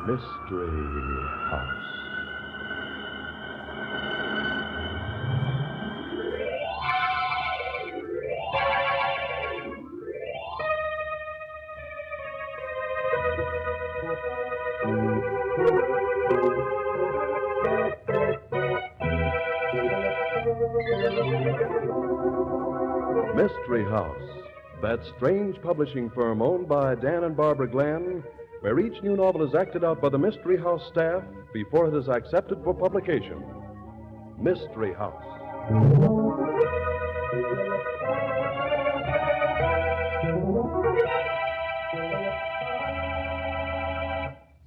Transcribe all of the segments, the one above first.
Mystery House. Mystery House, that strange publishing firm owned by Dan and Barbara Glenn, where each new novel is acted out by the Mystery House staff before it is accepted for publication. Mystery House.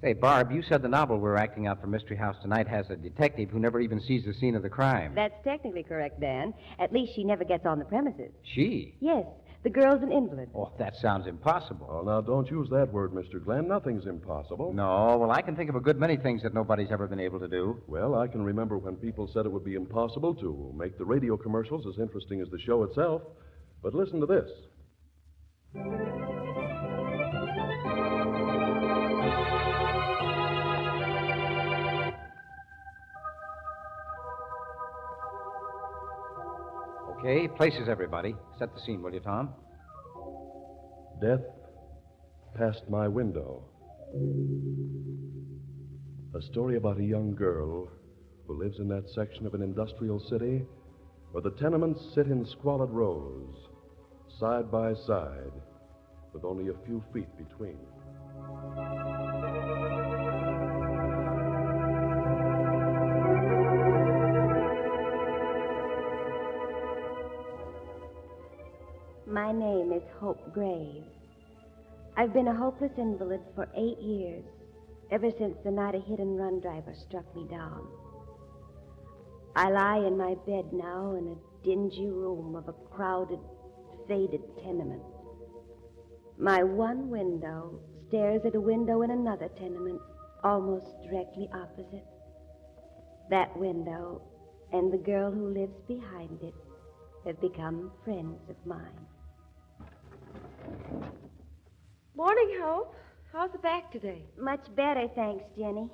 Say, Barb, you said the novel we're acting out for Mystery House tonight has a detective who never even sees the scene of the crime. That's technically correct, Dan. At least she never gets on the premises. She? Yes, the girl's an invalid. Oh, that sounds impossible. Oh, now, don't use that word, Mr. Glenn. Nothing's impossible. No, well, I can think of a good many things that nobody's ever been able to do. Well, I can remember when people said it would be impossible to make the radio commercials as interesting as the show itself. But listen to this. Okay, places, everybody. Set the scene, will you, Tom? Death past my window. A story about a young girl who lives in that section of an industrial city where the tenements sit in squalid rows, side by side, with only a few feet between. My name is Hope Graves. I've been a hopeless invalid for 8 years, ever since the night a hit-and-run driver struck me down. I lie in my bed now in a dingy room of a crowded, faded tenement. My one window stares at a window in another tenement, almost directly opposite. That window and the girl who lives behind it have become friends of mine. Morning, Hope. How's the back today? Much better, thanks, Jenny.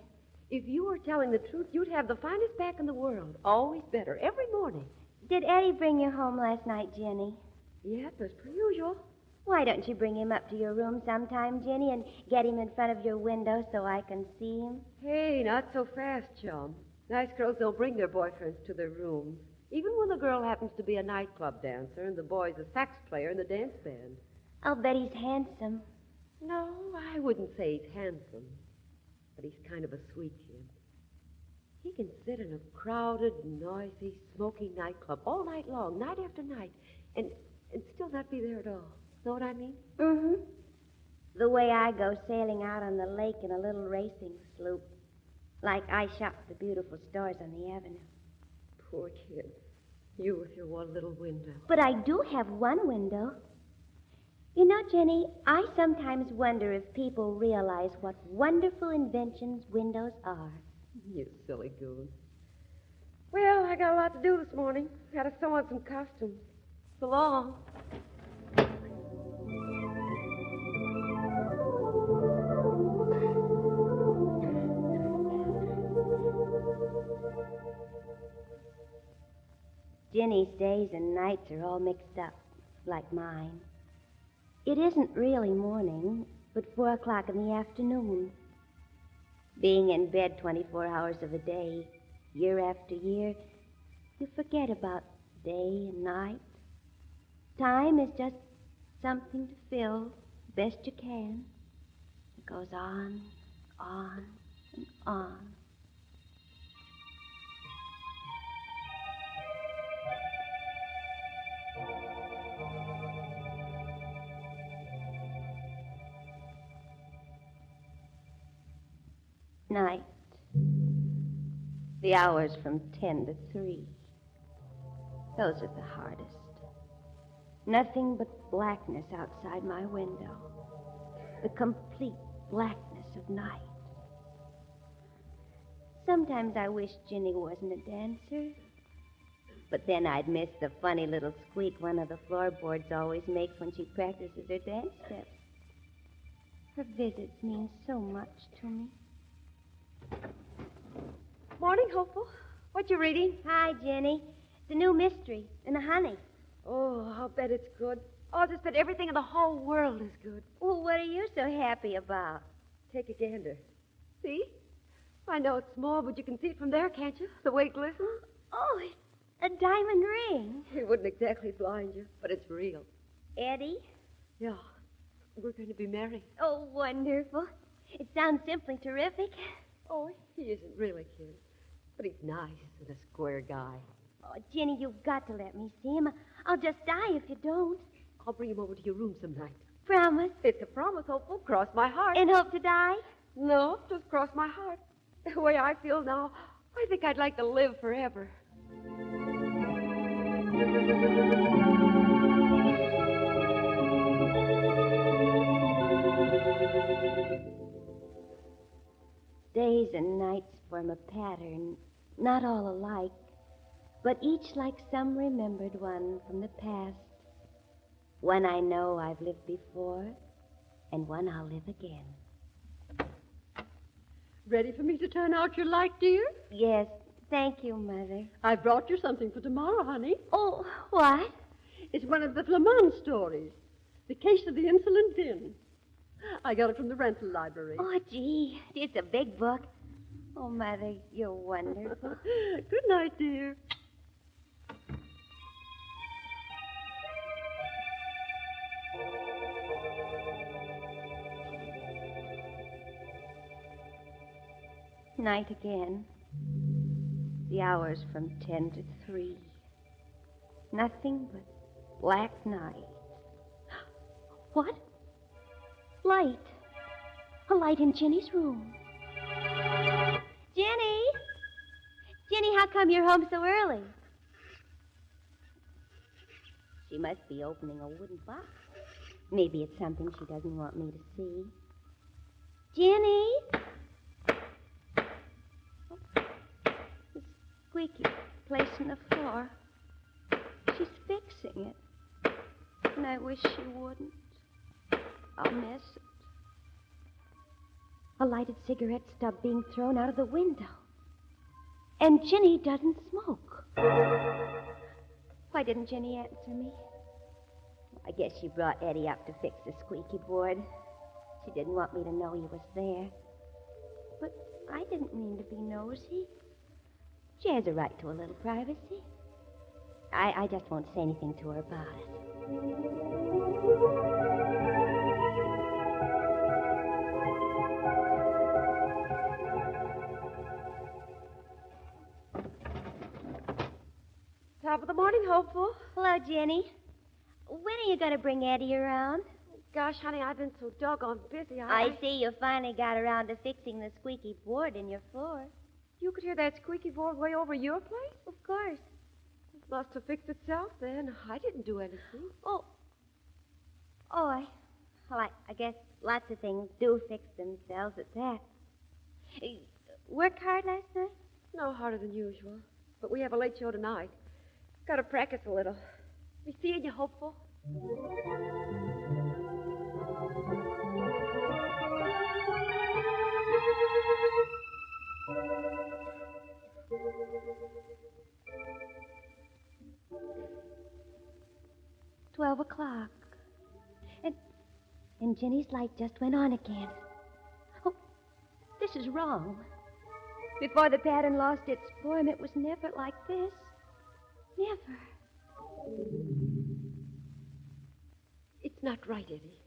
If you were telling the truth, you'd have the finest back in the world. Always better, every morning. Did Eddie bring you home last night, Jenny? Yep, as per usual. Why don't you bring him up to your room sometime, Jenny, and get him in front of your window so I can see him? Hey, not so fast, chum. Nice girls don't bring their boyfriends to their rooms, even when the girl happens to be a nightclub dancer and the boy's a sax player in the dance band. I'll bet he's handsome. No, I wouldn't say he's handsome, but he's kind of a sweet kid. He can sit in a crowded, noisy, smoky nightclub all night long, night after night, and still not be there at all. Know what I mean? Mm-hmm. The way I go sailing out on the lake in a little racing sloop, like I shop at the beautiful stores on the avenue. Poor kid. You with your one little window. But I do have one window. You know, Jenny, I sometimes wonder if people realize what wonderful inventions windows are. You silly goon. Well, I got a lot to do this morning. Had to sew on some costumes. So long. Jenny's days and nights are all mixed up, like mine. It isn't really morning, but 4 o'clock in the afternoon. Being in bed 24 hours of a day, year after year, you forget about day and night. Time is just something to fill best you can. It goes on, and on. Night. The hours from 10 to 3. Those are the hardest. Nothing but blackness outside my window. The complete blackness of night. Sometimes I wish Ginny wasn't a dancer. But then I'd miss the funny little squeak one of the floorboards always makes when she practices her dance steps. Her visits mean so much to me. Morning, Hopeful. What you reading? Hi, Jenny. It's a new mystery. And the honey. Oh, I'll bet it's good. I'll just bet everything in the whole world is good. Well, what are you so happy about? Take a gander. See? I know it's small, but you can see it from there, can't you? The way it glistens. Oh, it's a diamond ring. It wouldn't exactly blind you, but it's real. Eddie? Yeah. We're going to be married. Oh, wonderful. It sounds simply terrific. Oh, he isn't really, kid. But he's nice and a square guy. Oh, Jenny, you've got to let me see him. I'll just die if you don't. I'll bring him over to your room some night. Promise. It's a promise, Hopeful. Cross my heart. And hope to die? No, just cross my heart. The way I feel now, I think I'd like to live forever. Days and nights form a pattern, not all alike, but each like some remembered one from the past. One I know I've lived before, and one I'll live again. Ready for me to turn out your light, dear? Yes, thank you, Mother. I brought you something for tomorrow, honey. Oh, what? It's one of the Flamand stories. The Case of the Insolent Din. I got it from the rental library. Oh, gee, it's a big book. Oh, Mother, you're wonderful. Good night, dear. Night again. The hours from 10 to 3. Nothing but black night. What? Light. A light in Jenny's room. Jenny! Jenny, how come you're home so early? She must be opening a wooden box. Maybe it's something she doesn't want me to see. Jenny! The squeaky place in the floor. She's fixing it. And I wish she wouldn't. I'll miss it. A lighted cigarette stub being thrown out of the window. And Jenny doesn't smoke. Why didn't Jenny answer me? I guess she brought Eddie up to fix the squeaky board. She didn't want me to know he was there. But I didn't mean to be nosy. She has a right to a little privacy. I just won't say anything to her about it. Top of the morning, Hopeful. Hello, Jenny. When are you going to bring Eddie around? Gosh, honey, I've been so doggone busy. I see you finally got around to fixing the squeaky board in your floor. You could hear that squeaky board way over your place? Of course. It must have fixed itself then. I didn't do anything. Oh, I guess lots of things do fix themselves at that. Worked hard last night? No harder than usual. But we have a late show tonight. Got to practice a little. Be seeing you, Hopeful. $12 o'clock. And Jenny's light just went on again. Oh, this is wrong. Before the pattern lost its form, it was never like this. Never. It's not right, Eddie.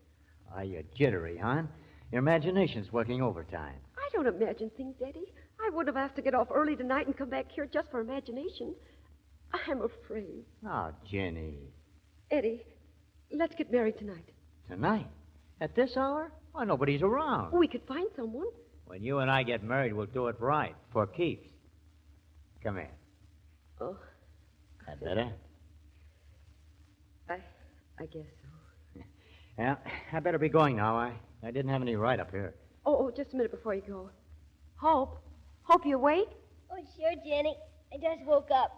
Are you jittery, hon? Your imagination's working overtime. I don't imagine things, Eddie. I wouldn't have asked to get off early tonight and come back here just for imagination. I'm afraid. Oh, Jenny. Eddie, let's get married tonight. Tonight? At this hour? Why, nobody's around. We could find someone. When you and I get married, we'll do it right. For keeps. Come here. Oh, That better? I guess so. Yeah, I better be going now. I didn't have any right up here. Oh, just a minute before you go. Hope you awake? Oh, sure, Jenny. I just woke up.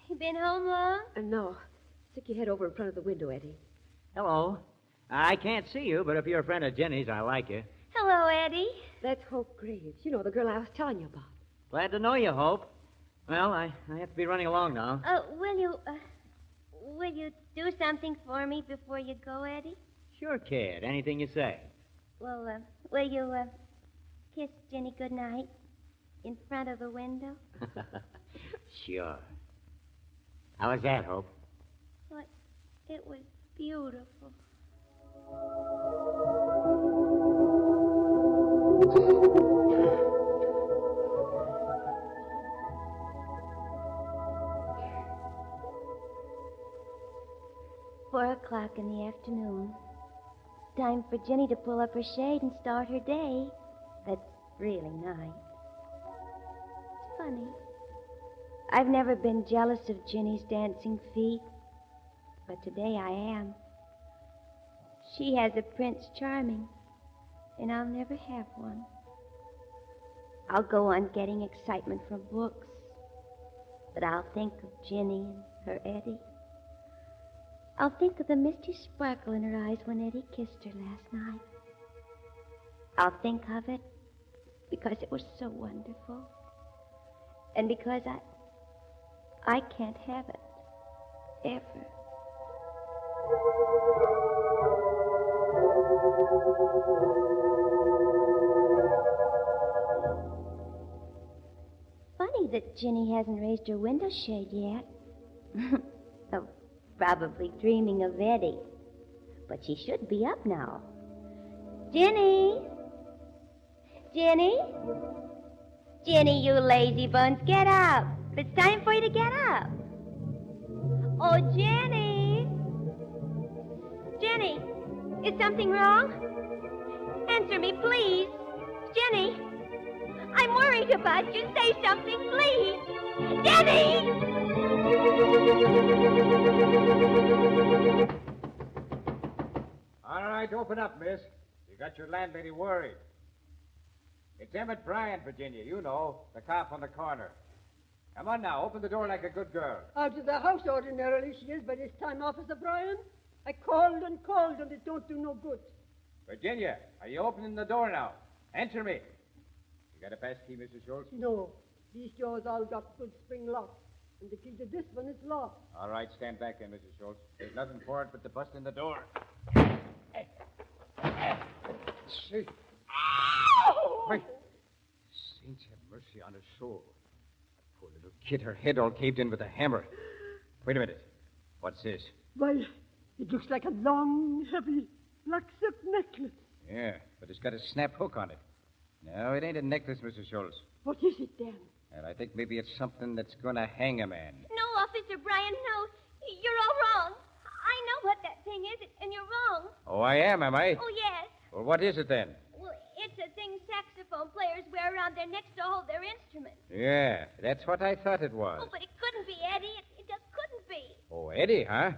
You been home long? No. Stick your head over in front of the window, Eddie. Hello. I can't see you, but if you're a friend of Jenny's, I like you. Hello, Eddie. That's Hope Graves. You know, the girl I was telling you about. Glad to know you, Hope. Well, I have to be running along now. Will you do something for me before you go, Eddie? Sure, kid. Anything you say. Well, will you, kiss Jenny goodnight in front of the window? Sure. How was that, Hope? Well, it was beautiful. Four o'clock in the afternoon. Time for Jenny to pull up her shade and start her day. That's really nice. It's funny. I've never been jealous of Jenny's dancing feet, but today I am. She has a Prince Charming, and I'll never have one. I'll go on getting excitement from books, but I'll think of Jenny and her Eddie. I'll think of the misty sparkle in her eyes when Eddie kissed her last night. I'll think of it because it was so wonderful, and because I can't have it, ever. Funny that Jenny hasn't raised her window shade yet. Oh, probably dreaming of Eddie. But she should be up now. Jenny! Jenny? Jenny, you lazy buns, get up. It's time for you to get up. Oh, Jenny! Jenny, is something wrong? Answer me, please. Jenny, I'm worried about you. Say something, please. Jenny! All right, open up, miss. You got your landlady worried. It's Emmett Bryant, Virginia. You know, the cop on the corner. Come on now, open the door like a good girl. Out of the house ordinarily she is by this time, Officer Bryan. I called, and it don't do no good. Virginia, are you opening the door now? Answer me. You got a pass key, Mrs. Schultz? No, these doors all got good spring locks, and the key to this one is locked. All right, stand back there, Mrs. Schultz. There's nothing for it but to bust in the door. See. Wait. Saints have mercy on her soul. Poor little kid, her head all caved in with a hammer. Wait a minute. What's this? Why, it looks like a long, heavy black silk necklace. Yeah, but it's got a snap hook on it. No, it ain't a necklace, Mrs. Schultz. What is it, then? And I think maybe it's something that's going to hang a man. No, Officer Bryan, no. You're all wrong. I know what that thing is, and you're wrong. Oh, I am I? Oh, yes. Well, what is it then? Well, it's a thing saxophone players wear around their necks to hold their instruments. Yeah, that's what I thought it was. Oh, but it couldn't be Eddie. It just couldn't be. Oh, Eddie, huh?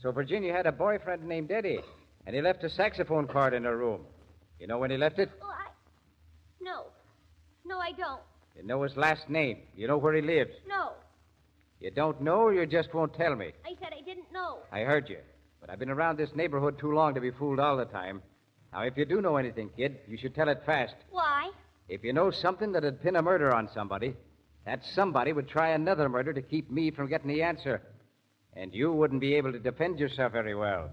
So Virginia had a boyfriend named Eddie, and he left a saxophone card in her room. You know when he left it? Oh, No. No, I don't. You know his last name. You know where he lives. No. You don't know, or you just won't tell me? I said I didn't know. I heard you. But I've been around this neighborhood too long to be fooled all the time. Now, if you do know anything, kid, you should tell it fast. Why? If you know something that'd pin a murder on somebody, that somebody would try another murder to keep me from getting the answer. And you wouldn't be able to defend yourself very well.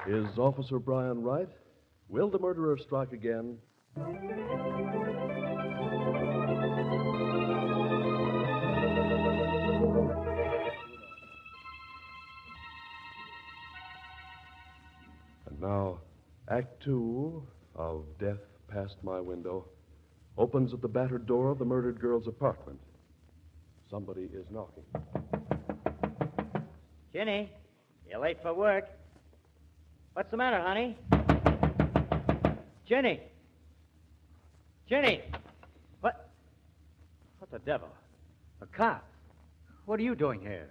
Is Officer Bryan right? Will the murderer strike again? And now, Act 2 of Death Past My Window opens at the battered door of the murdered girl's apartment. Somebody is knocking. Jenny, you're late for work. What's the matter, honey? Jenny! Jenny! What? What the devil? A cop? What are you doing here?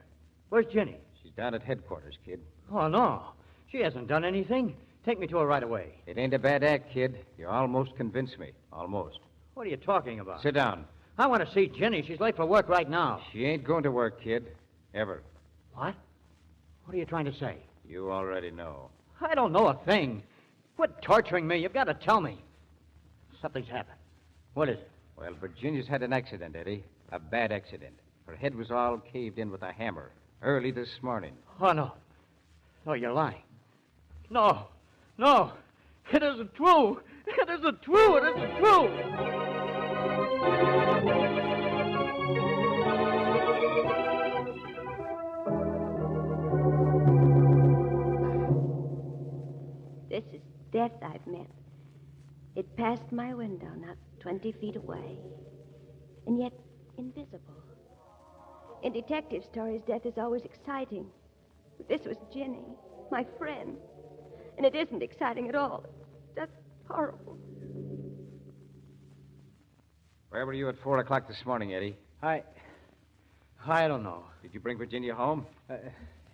Where's Jenny? She's down at headquarters, kid. Oh, no. She hasn't done anything. Take me to her right away. It ain't a bad act, kid. You almost convinced me. Almost. What are you talking about? Sit down. I want to see Ginny. She's late for work right now. She ain't going to work, kid. Ever. What? What are you trying to say? You already know. I don't know a thing. Quit torturing me. You've got to tell me. Something's happened. What is it? Well, Virginia's had an accident, Eddie. A bad accident. Her head was all caved in with a hammer early this morning. Oh, no. No, you're lying. No. No. It isn't true. It isn't true. It isn't true. This is death I've met. It passed my window not 20 feet away, and yet invisible. In detective stories, death is always exciting. But this was Ginny, my friend. And it isn't exciting at all. It's just horrible. Where were you at 4 o'clock this morning, Eddie? I don't know. Did you bring Virginia home?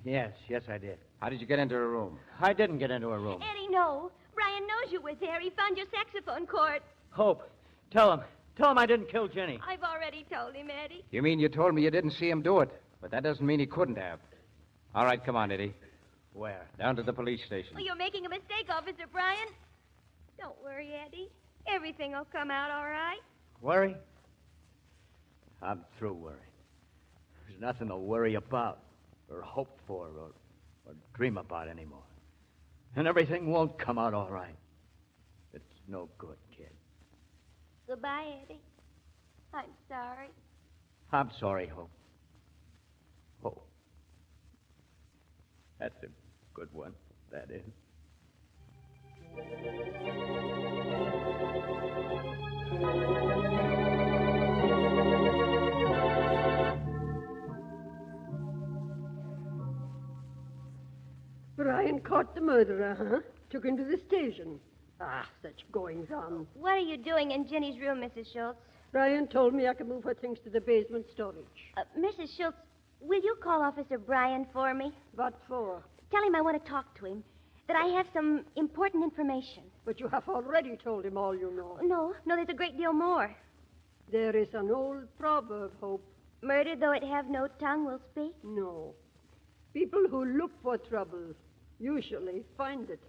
Yes, I did. How did you get into her room? I didn't get into her room. Eddie, no. Brian knows you were there. He found your saxophone cord. Hope, tell him. Tell him I didn't kill Ginny. I've already told him, Eddie. You mean you told me you didn't see him do it? But that doesn't mean he couldn't have. All right, come on, Eddie. Where? Down to the police station. Well, you're making a mistake, Officer Brian. Don't worry, Eddie. Everything will come out all right. Worry? I'm through worrying. There's nothing to worry about or hope for or dream about anymore. And everything won't come out all right. It's no good, kid. Goodbye, Eddie. I'm sorry. I'm sorry, Hope. Hope. That's a good one, that is. Brian caught the murderer, huh? Took him to the station. Ah, such goings on. What are you doing in Ginny's room, Mrs. Schultz? Brian told me I could move her things to the basement storage. Mrs. Schultz, will you call Officer Brian for me? What for? Tell him I want to talk to him, that I have some important information. But you have already told him all you know. No, there's a great deal more. There is an old proverb, Hope. Murder, though it have no tongue, will speak. No. People who look for trouble usually find it.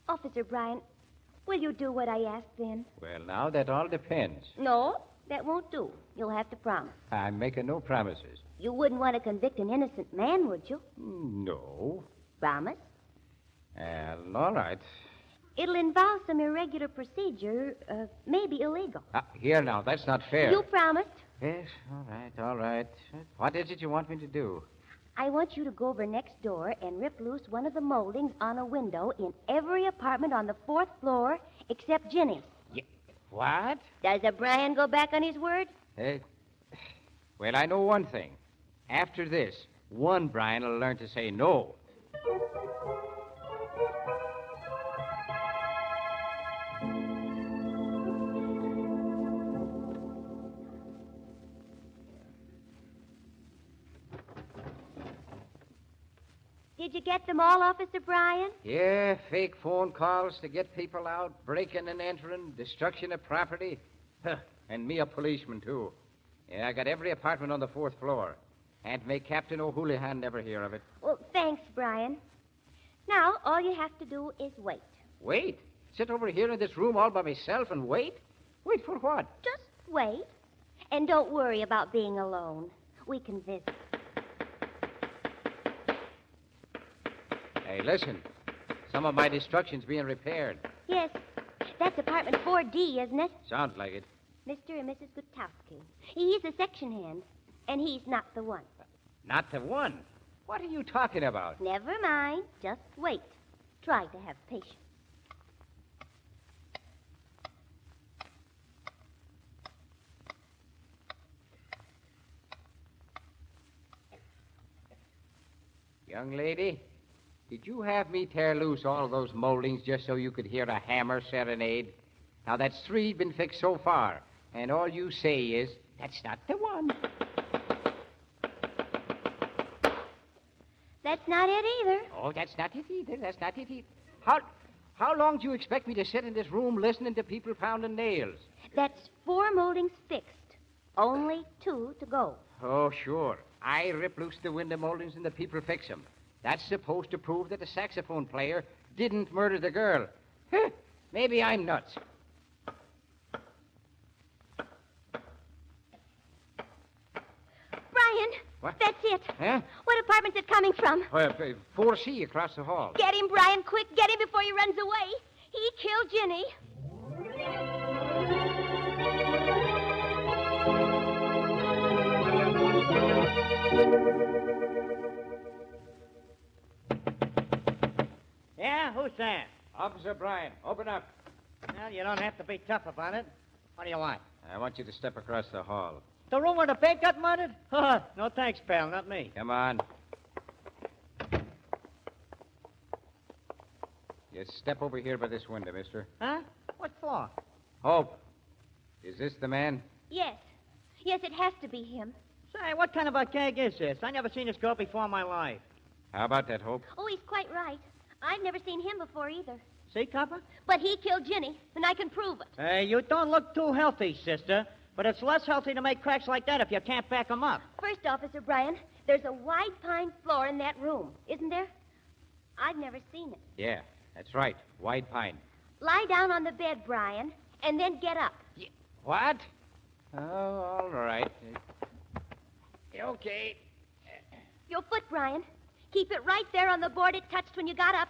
Officer Brian, will you do what I asked then? Well, now, that all depends. No, that won't do. You'll have to promise. I'm making no promises. You wouldn't want to convict an innocent man, would you? No. Promise? All right. It'll involve some irregular procedure, maybe illegal. Here now, that's not fair. You promised. Yes, all right. What is it you want me to do? I want you to go over next door and rip loose one of the moldings on a window in every apartment on the 4th floor except Ginny's. What? Does Brian go back on his word? Well, I know one thing. After this, one Brian will learn to say no. Did you get them all, Officer Brian? Yeah, fake phone calls to get people out, breaking and entering, destruction of property. And me a policeman, too. Yeah, I got every apartment on the 4th floor. And make Captain O'Houlihan never hear of it. Well, thanks, Brian. Now, all you have to do is wait. Wait? Sit over here in this room all by myself and wait? Wait for what? Just wait. And don't worry about being alone. We can visit. Hey, listen. Some of my destruction's being repaired. Yes, that's apartment 4D, isn't it? Sounds like it. Mr. and Mrs. Gutowski. He's a section hand, and he's not the one. Not the one. What are you talking about? Never mind. Just wait. Try to have patience. Young lady, Did you have me tear loose all of those moldings just so you could hear a hammer serenade? Now, that's 3 been fixed so far, and all you say is, that's not the one. That's not it either. Oh, that's not it either. That's not it either. How long do you expect me to sit in this room listening to people pounding nails? That's 4 moldings fixed. Only 2 to go. Oh, sure. I rip loose the window moldings and the people fix them. That's supposed to prove that the saxophone player didn't murder the girl. Huh, maybe I'm nuts. Brian. What? That's it. Huh? What apartment's it coming from? 4C across the hall. Get him, Brian, quick. Get him before he runs away. He killed Ginny. Yeah, who's there? Officer Bryan, open up. Well, you don't have to be tough about it. What do you want? I want you to step across the hall. The room where the babe got murdered? No thanks, pal, not me. Come on. You step over here by this window, mister. Huh? What for? Hope. Is this the man? Yes. Yes, it has to be him. Say, what kind of a gag is this? I never seen this girl before in my life. How about that, Hope? Oh, he's quite right. I've never seen him before either. See, Copper? But he killed Ginny, and I can prove it. Hey, you don't look too healthy, sister. But it's less healthy to make cracks like that if you can't back 'em up. First, Officer Bryan, there's a wide pine floor in that room, isn't there? I've never seen it. Yeah, that's right. White pine. Lie down on the bed, Brian, and then get up. What? Oh, all right. Okay. Your foot, Brian. Keep it right there on the board it touched when you got up.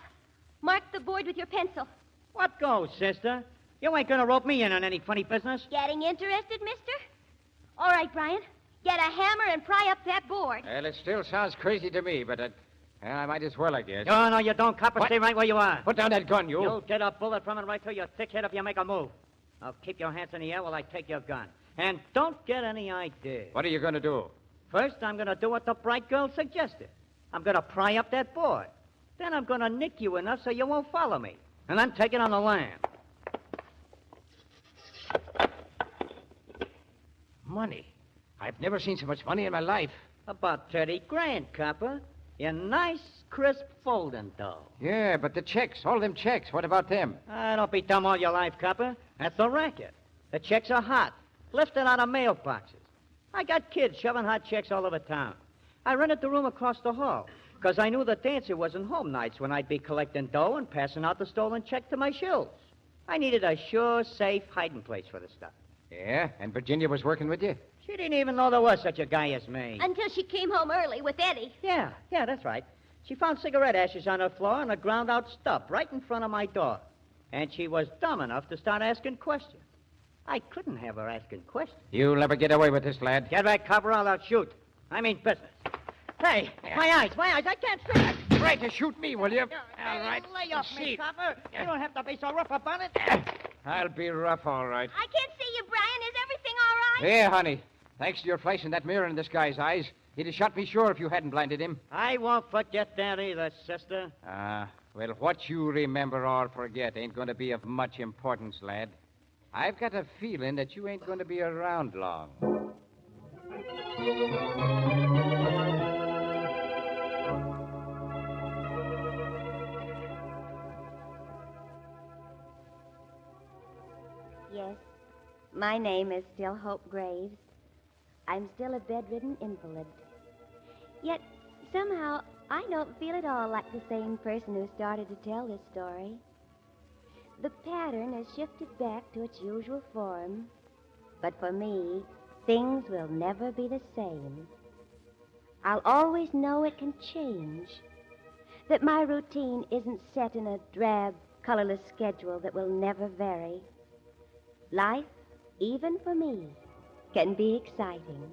Mark the board with your pencil. What goes, sister? You ain't gonna rope me in on any funny business. Getting interested, mister? All right, Brian. Get a hammer and pry up that board. Well, it still sounds crazy to me, but I might as well, I guess. No, you don't, Copper. What? Stay right where you are. Put down that gun, you. You'll get a bullet from it right through your thick head if you make a move. Now, keep your hands in the air while I take your gun. And don't get any ideas. What are you going to do? First, I'm going to do what the bright girl suggested. I'm going to pry up that board. Then I'm going to nick you enough so you won't follow me. And then take it on the lam. Money. I've never seen so much money in my life. About 30 grand, Copper. In nice, crisp folding dough. Yeah, but the checks, all them checks, what about them? Don't be dumb all your life, Copper. That's the racket. The checks are hot, lifted out of mailboxes. I got kids shoving hot checks all over town. I rented the room across the hall because I knew the dancer wasn't home nights when I'd be collecting dough and passing out the stolen check to my shills. I needed a sure, safe hiding place for the stuff. Yeah, and Virginia was working with you? She didn't even know there was such a guy as me. Until she came home early with Eddie. Yeah, that's right. She found cigarette ashes on her floor and a ground-out stub right in front of my door. And she was dumb enough to start asking questions. I couldn't have her asking questions. You'll never get away with this, lad. Get back, Copper, or I'll shoot. I mean business. Hey, my eyes, I can't see. Try to shoot me, will you? All right. Lay off me, Copper. You don't have to be so rough about it. I'll be rough, all right. I can't see you, Brian. Is everything all right? Yeah, honey. Thanks to your flash in that mirror in this guy's eyes, he'd have shot me sure if you hadn't blinded him. I won't forget that either, sister. Well, what you remember or forget ain't going to be of much importance, lad. I've got a feeling that you ain't going to be around long. Yes. My name is still Hope Graves. I'm still a bedridden invalid. Yet, somehow, I don't feel at all like the same person who started to tell this story. The pattern has shifted back to its usual form. But for me, things will never be the same. I'll always know it can change. That my routine isn't set in a drab, colorless schedule that will never vary. Life, even for me, can be exciting.